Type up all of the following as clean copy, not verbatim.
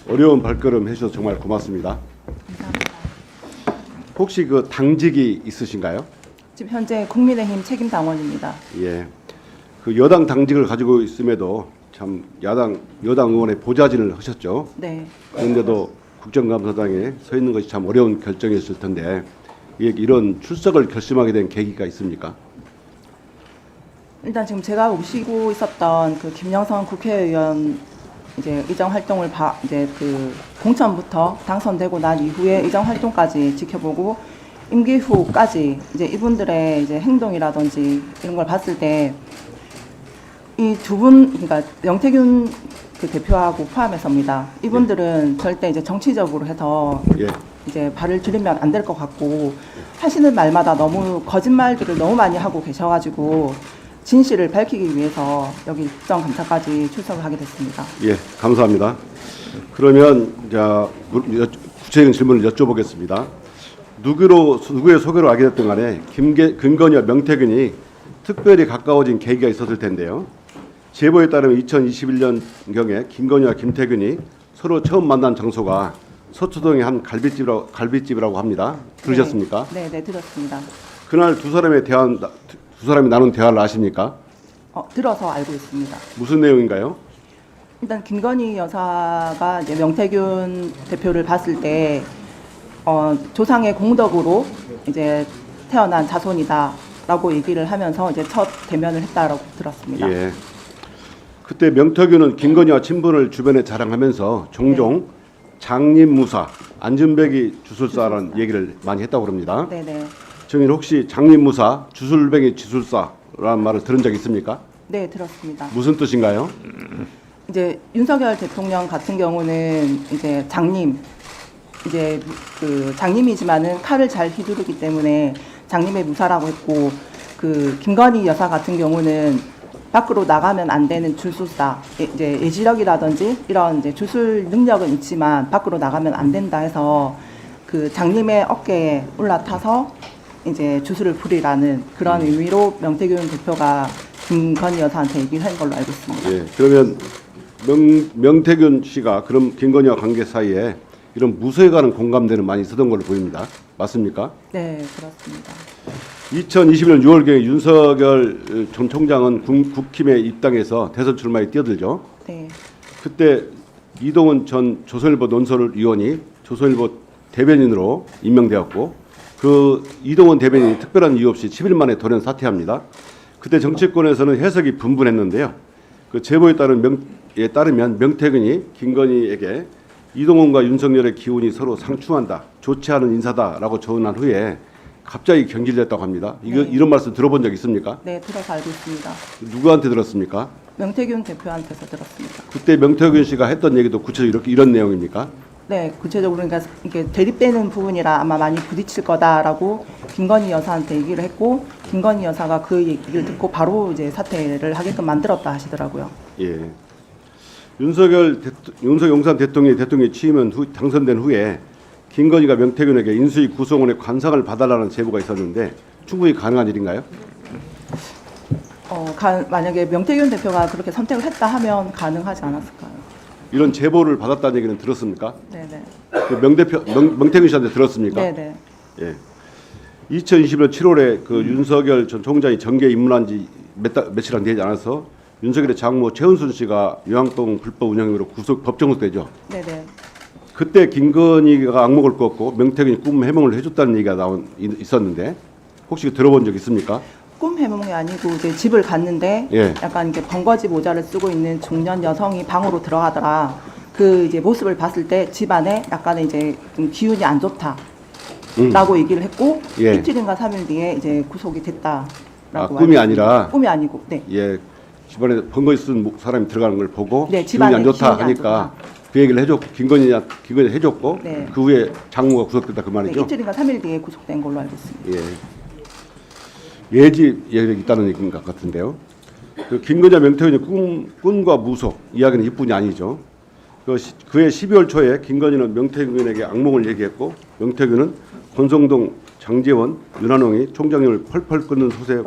어려운 발걸음 해주셔서 정말 고맙습니다. 감사합니다. 혹시 그 당직이 있으신가요? 지금 현재 국민의힘 책임 당원입니다. 예. 그 여당 당직을 가지고 있음에도 참 여당 의원의 보좌진을 하셨죠. 네. 그런데도 국정감사장에 서 있는 것이 참 어려운 결정이었을 텐데 이런 출석을 결심하게 된 계기가 있습니까? 일단 지금 제가 모시고 있었던 그 김영선 국회의원 이제 의정 활동을 이제 그 공천부터 당선되고 난 이후에 의정 활동까지 지켜보고 임기 후까지 이제 이분들의 이제 행동이라든지 이런 걸 봤을 때 이 두 분, 그러니까 명태균 그 대표하고 포함해서입니다. 이분들은 절대 이제 정치적으로 해서 예. 이제 발을 들이면 안 될 것 같고 하시는 말마다 너무 거짓말들을 너무 많이 하고 계셔가지고 진실을 밝히기 위해서 여기 국정감사까지 출석을 하게 됐습니다. 예, 감사합니다. 그러면 구체적인 질문을 여쭤보겠습니다. 누구의 소개로 알게 됐든 간에 김건희와 명태균이 특별히 가까워진 계기가 있었을 텐데요. 제보에 따르면 2021년경에 김건희와 김태균이 서로 처음 만난 장소가 서초동의 한 갈비집이라고 합니다. 들으셨습니까? 네, 네, 들었습니다. 그날 두 사람이 나눈 대화를 아십니까? 들어서 알고 있습니다. 무슨 내용인가요? 일단 김건희 여사가 이제 명태균 대표를 봤을 때 조상의 공덕으로 이제 태어난 자손이다라고 얘기를 하면서 이제 첫 대면을 했다라고 들었습니다. 예. 그때 명태균은 김건희와 친분을 주변에 자랑하면서 종종 장님무사, 안준배기 주술사라는 얘기를 많이 했다고 그럽니다. 네네. 정인 혹시 장님무사, 주술배기 주술사라는 말을 들은 적 있습니까? 네, 들었습니다. 무슨 뜻인가요? 이제 윤석열 대통령 같은 경우는 이제 장님, 이제 그 장님이지만은 칼을 잘 휘두르기 때문에 장님의 무사라고 했고, 그 김건희 여사 같은 경우는 밖으로 나가면 안 되는 주술사, 이제 예지력이라든지 이런 이제 주술 능력은 있지만 밖으로 나가면 안 된다 해서 그 장님의 어깨에 올라타서 이제 주술을 부리라는 그런 의미로 명태균 대표가 김건희 여사한테 얘기를 한 걸로 알고 있습니다. 예. 그러면 명태균 씨가 그럼 김건희와 관계 사이에 이런 무소에 관한 공감대는 많이 있었던 걸로 보입니다. 맞습니까? 네, 그렇습니다. 2021년 6월경에 윤석열 전 총장은 국힘에 입당해서 대선 출마에 뛰어들죠. 네, 그때 이동훈 전 조선일보 논설위원이 조선일보 대변인으로 임명되었고 그 이동훈 대변인이 특별한 이유 없이 10일 만에 돌연 사퇴합니다. 그때 정치권에서는 해석이 분분했는데요. 그 제보에 따르면 명태균이 김건희에게 이동훈과 윤석열의 기운이 서로 상충한다, 좋지 않은 인사다라고 조언한 후에 갑자기 경질됐다고 합니다. 네. 이런 말씀 들어본 적 있습니까? 네, 들어서 알고 있습니다. 누구한테 들었습니까? 명태균 대표한테서 들었습니다. 그때 명태균 씨가 했던 얘기도 구체적으로 이런 내용입니까? 네, 구체적으로 그러니까 이게 대립되는 부분이라 아마 많이 부딪힐 거다라고 김건희 여사한테 얘기를 했고 김건희 여사가 그 얘기를 듣고 바로 이제 사퇴를 하게끔 만들었다 하시더라고요. 예. 윤석열 용산 대통령이 취임한 당선된 후에 김건희가 명태균에게 인수위 구성원의 관상을 봐달라는 제보가 있었는데 충분히 가능한 일인가요? 만약에 명태균 대표가 그렇게 선택을 했다 하면 가능하지 않았을까요? 이런 제보를 받았다는 얘기는 들었습니까? 네네. 그 명태균 씨한테 들었습니까? 네네. 예. 2021년 7월에 그 윤석열 전 총장이 정계에 입문한 지 며칠 안 되지 않아서 윤석열의 장모 최은순 씨가 요양동 불법 운영 혐의로 법정 구속되죠. 네네. 그때 김건희가 악목을 꺾고 명태균이 꿈 해몽을 해줬다는 얘기가 있었는데 혹시 들어본 적 있습니까? 꿈 해몽이 아니고 이제 집을 갔는데 예. 약간 이렇게 번거지 모자를 쓰고 있는 중년 여성이 방으로 들어가더라. 그 이제 모습을 봤을 때 집안에 약간의 이제 좀 기운이 안 좋다라고 얘기를 했고 예. 이틀인가 3일 뒤에 이제 구속이 됐다라고. 꿈이 아니라. 꿈이 아니고. 네. 예. 집안에 번거지 쓴 사람이 들어가는 걸 보고 네, 기분이 집안에 안 좋다 기운이 안 하니까 그 얘기를 해줬고 김건희 해줬고 네. 그 후에 장모가 구속됐다 그 네, 말이죠. 이틀인가 3일 뒤에 구속된 걸로 알고 있습니다. 예. 예지 얘기가 있다는 얘기인 것 같은데요. 그 김건희와 명태균의 꿈과 무속 이야기는 이뿐이 아니죠. 그해 12월 초에 김건희는 명태균에게 악몽을 얘기했고 명태균은 권성동, 장제원, 윤한홍이 총장님을 펄펄 끓는 솥에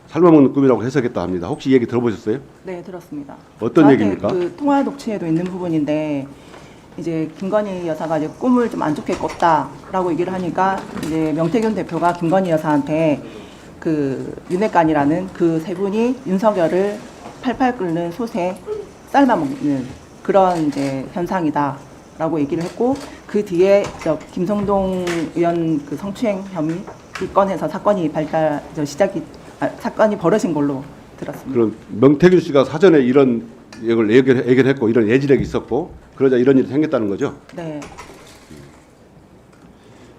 삶아먹는 꿈이라고 해석했다 합니다. 혹시 이 얘기 들어보셨어요? 네, 들었습니다. 어떤 저한테 얘기입니까? 그 통화 녹취에도 있는 부분인데 이제 김건희 여사가 이제 꿈을 좀 안 좋게 꿨다라고 얘기를 하니까 이제 명태균 대표가 김건희 여사한테 그 윤핵관이라는 그 세 분이 윤석열을 팔팔 끓는 솥에 삶아 먹는 그런 이제 현상이다라고 얘기를 했고, 그 뒤에 김성동 의원 그 성추행 혐의 이 건에서 사건이 사건이 벌어진 걸로 들었습니다. 그럼 명태균 씨가 사전에 이런 이걸 예견했고 이런 예지력이 있었고 그러자 이런 일이 생겼다는 거죠? 네.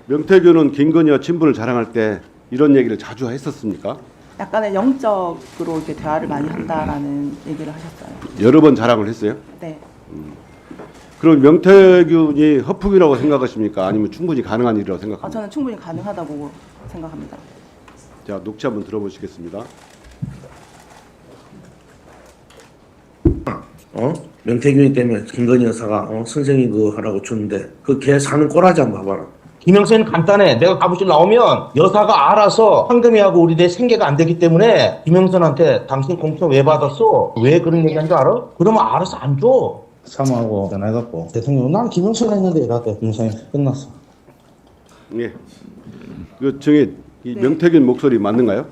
명태균은 김건희와 친분을 자랑할 때 이런 얘기를 자주 했었습니까? 약간의 영적으로 이렇게 대화를 많이 한다라는 얘기를 하셨어요. 여러 번 자랑을 했어요? 네. 그럼 명태균이 허풍이라고 생각하십니까? 아니면 충분히 가능한 일이라고 생각합니까? 저는 충분히 가능하다고 생각합니다. 자, 녹취 한번 들어보시겠습니다. 명태균이 때문에 김건희 여사가 선생이 그거 하라고 줬는데 그 걔 사는 꼬라지 한번 봐봐라. 김영선은 간단해. 내가 가부실 나오면 여사가 알아서 황금이하고 우리 내 생계가 안 되기 때문에 김영선한테 당신 공천 왜 받았어? 왜 그런 얘기한 줄 알아? 그러면 알아서 안 줘. 사모하고 전화해갖고 대통령 난 김영선 했는데 이러대. 김영선이 끝났어. 예. 그 정의 이 네. 명태균 목소리 맞는가요?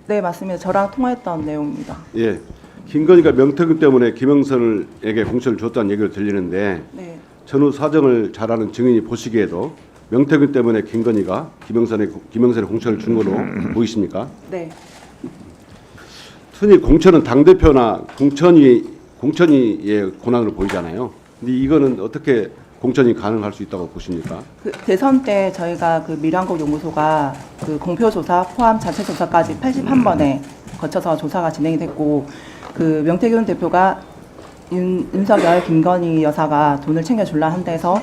네, 맞습니다. 저랑 통화했던 내용입니다. 예. 김건희가 명태균 때문에 김영선에게 공천을 줬다는 얘기를 들리는데 네. 전후 사정을 잘 아는 증인이 보시기에도 명태균 때문에 김건희가 김영선의 공천을 준 걸로 보이십니까? 네. 흔히 공천은 당 대표나 공천위의 권한으로 보이잖아요. 근데 이거는 어떻게 공천이 가능할 수 있다고 보십니까? 그 대선 때 저희가 그 미래한국 연구소가 그 공표 조사 포함 자체 조사까지 81번에 거쳐서 조사가 진행이 됐고, 그 명태균 대표가 윤석열 김건희 여사가 돈을 챙겨줄라 한 데서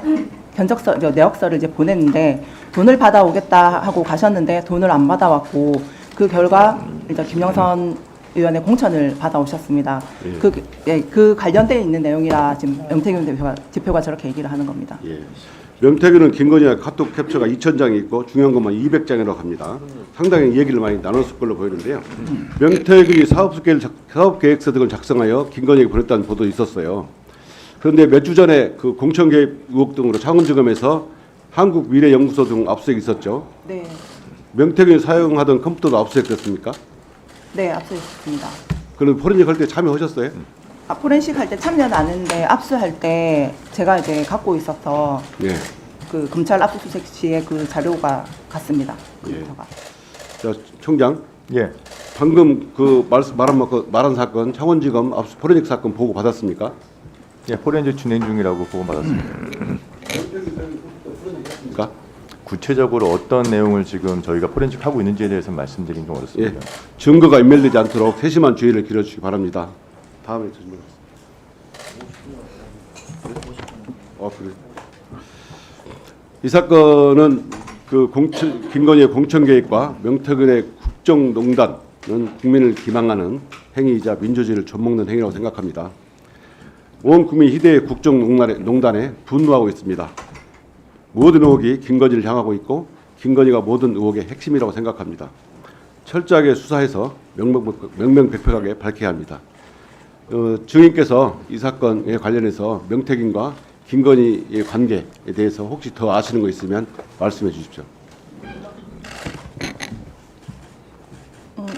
내역서를 이제 보냈는데 보내는데 돈을 받아오겠다 하고 가셨는데 돈을 안 받아왔고, 그 결과 일단 김영선 의원의 공천을 받아오셨습니다. 예. 그 관련돼 있는 내용이라 지금 명태균 대표가 저렇게 얘기를 하는 겁니다. 예. 명태균은 김건희와 카톡 캡처가 2,000장이 있고 중요한 것만 200장이라고 합니다. 상당히 얘기를 많이 나눴을 걸로 보이는데요. 명태균이 사업계획서 등을 작성하여 김건희에게 보냈다는 보도 있었어요. 그런데 몇 주 전에 그 공천 개입 의혹 등으로 창원지검에서 한국미래연구소 등 압수수색이 있었죠. 네, 명태균이 사용하던 컴퓨터도 압수수색됐습니까? 네, 압수했습니다. 그럼 포렌식 할 때 참여하셨어요? 포렌식 할 때 참여는 안 했는데 압수할 때 제가 이제 갖고 있어서 예. 그 검찰 압수수색 시에 그 자료가 갔습니다. 컴퓨터가. 자, 총장. 예, 방금 그 말한 사건 창원지검 압수 포렌식 사건 보고 받았습니까? 예, 포렌식 진행 중이라고 보고 받았습니다. 그러니까 구체적으로 어떤 내용을 지금 저희가 포렌식 하고 있는지에 대해서 말씀드리긴 좀 예, 어렵습니다. 증거가 인멸되지 않도록 세심한 주의를 기울여주시기 바랍니다. 다음에 질문. 그래. 이 사건은 그 김건희의 공천 계획과 명태균의 국정농단은 국민을 기망하는 행위이자 민주주의를 좀먹는 행위라고 생각합니다. 온 국민 희대의 국정농단에 분노하고 있습니다. 모든 의혹이 김건희를 향하고 있고 김건희가 모든 의혹의 핵심이라고 생각합니다. 철저하게 수사해서 명명백백하게 밝혀야 합니다. 증인께서 이 사건에 관련해서 명태균과 김건희의 관계에 대해서 혹시 더 아시는 거 있으면 말씀해 주십시오.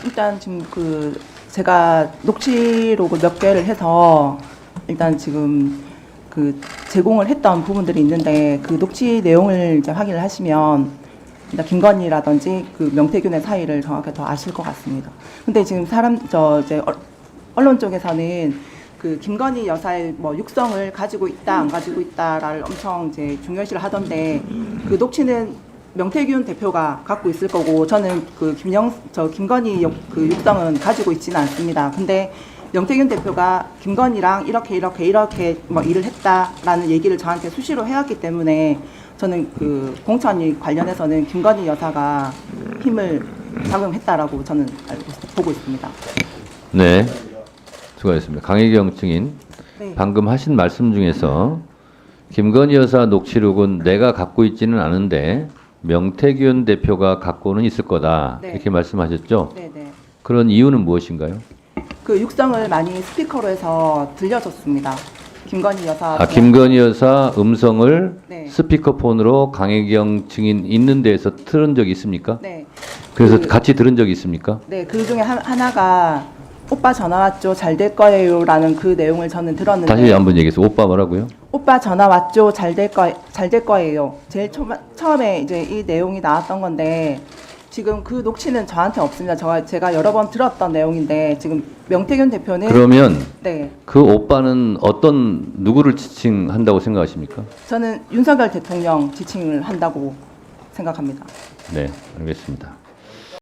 일단 지금 그 제가 녹취록을 몇 개를 해서 일단 지금 그 제공을 했던 부분들이 있는데 그 녹취 내용을 이제 확인을 하시면 일단 김건희라든지 그 명태균의 사이를 정확히 더 아실 것 같습니다. 근데 지금 이제 언론 쪽에서는 그 김건희 여사의 뭐 육성을 가지고 있다 안 가지고 있다를 엄청 이제 중요시를 하던데, 그 녹취는 명태균 대표가 갖고 있을 거고 저는 그 김건희 그 육성은 가지고 있지는 않습니다. 근데 명태균 대표가 김건희랑 이렇게 뭐 일을 했다라는 얘기를 저한테 수시로 해왔기 때문에 저는 그 공천이 관련해서는 김건희 여사가 힘을 작용했다라고 저는 보고 있습니다. 네, 수고하셨습니다. 강혜경 증인, 네. 방금 하신 말씀 중에서 김건희 여사 녹취록은 내가 갖고 있지는 않은데 명태균 대표가 갖고는 있을 거다, 네. 이렇게 말씀하셨죠? 네네. 그런 이유는 무엇인가요? 그 육성을 많이 스피커로 해서 들려줬습니다. 김건희 여사. 김건희 여사 음성을 네. 스피커폰으로 강혜경 증인 있는 데에서 틀은 적이 있습니까? 네. 그래서 같이 들은 적이 있습니까? 네, 그 중에 하나가 오빠 전화 왔죠, 잘 될 거예요라는 그 내용을 저는 들었는데. 다시 한번 얘기해서 오빠 뭐라고요? 오빠 전화 왔죠, 잘 될 거예요. 제일 처음에 이제 이 내용이 나왔던 건데 지금 그 녹취는 저한테 없습니다. 제가 여러 번 들었던 내용인데 지금 명태균 대표는 그러면 네, 그 오빠는 어떤 누구를 지칭한다고 생각하십니까? 저는 윤석열 대통령 지칭을 한다고 생각합니다. 네, 알겠습니다.